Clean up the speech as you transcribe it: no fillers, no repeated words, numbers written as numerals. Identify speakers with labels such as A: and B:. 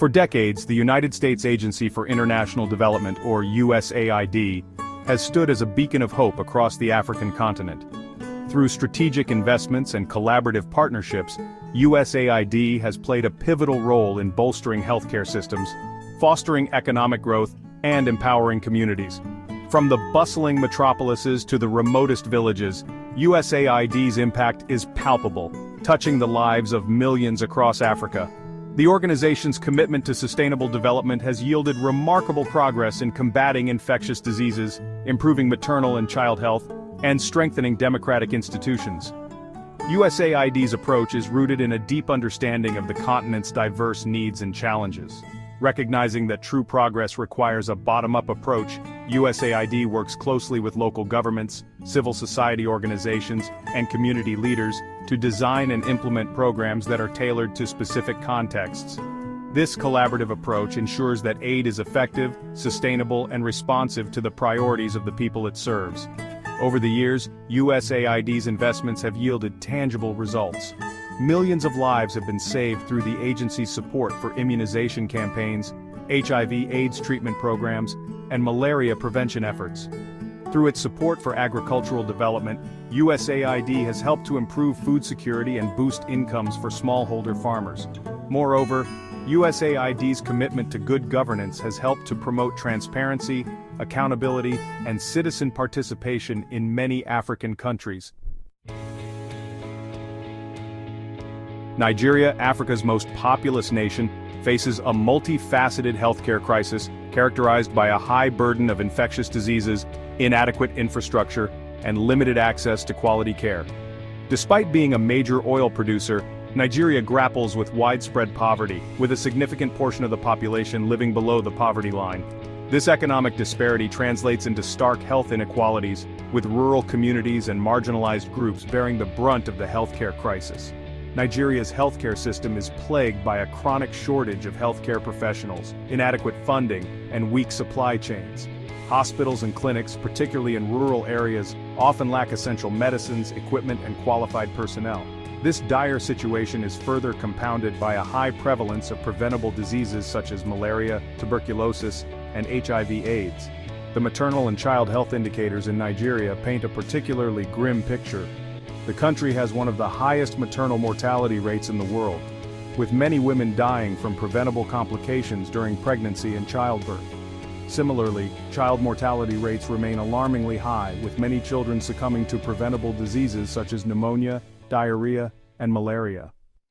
A: For decades, the United States Agency for International Development, or USAID, has stood as a beacon of hope across the African continent. Through strategic investments and collaborative partnerships, USAID has played a pivotal role in bolstering healthcare systems, fostering economic growth, and empowering communities. From the bustling metropolises to the remotest villages, USAID's impact is palpable, touching the lives of millions across Africa. The organization's commitment to sustainable development has yielded remarkable progress in combating infectious diseases, improving maternal and child health, and strengthening democratic institutions. USAID's approach is rooted in a deep understanding of the continent's diverse needs and challenges. Recognizing that true progress requires a bottom-up approach, USAID works closely with local governments, civil society organizations, and community leaders to design and implement programs that are tailored to specific contexts. This collaborative approach ensures that aid is effective, sustainable, and responsive to the priorities of the people it serves. Over the years, USAID's investments have yielded tangible results. Millions of lives have been saved through the agency's support for immunization campaigns, HIV/AIDS treatment programs, and malaria prevention efforts. Through its support for agricultural development, USAID has helped to improve food security and boost incomes for smallholder farmers. Moreover, USAID's commitment to good governance has helped to promote transparency, accountability, and citizen participation in many African countries. Nigeria, Africa's most populous nation, faces a multifaceted healthcare crisis characterized by a high burden of infectious diseases, inadequate infrastructure, and limited access to quality care. Despite being a major oil producer, Nigeria grapples with widespread poverty, with a significant portion of the population living below the poverty line. This economic disparity translates into stark health inequalities, with rural communities and marginalized groups bearing the brunt of the healthcare crisis. Nigeria's healthcare system is plagued by a chronic shortage of healthcare professionals, inadequate funding, and weak supply chains. Hospitals and clinics, particularly in rural areas, often lack essential medicines, equipment, and qualified personnel. This dire situation is further compounded by a high prevalence of preventable diseases such as malaria, tuberculosis, and HIV/AIDS. The maternal and child health indicators in Nigeria paint a particularly grim picture. The country has one of the highest maternal mortality rates in the world, with many women dying from preventable complications during pregnancy and childbirth. Similarly, child mortality rates remain alarmingly high, with many children succumbing to preventable diseases such as pneumonia, diarrhea, and malaria.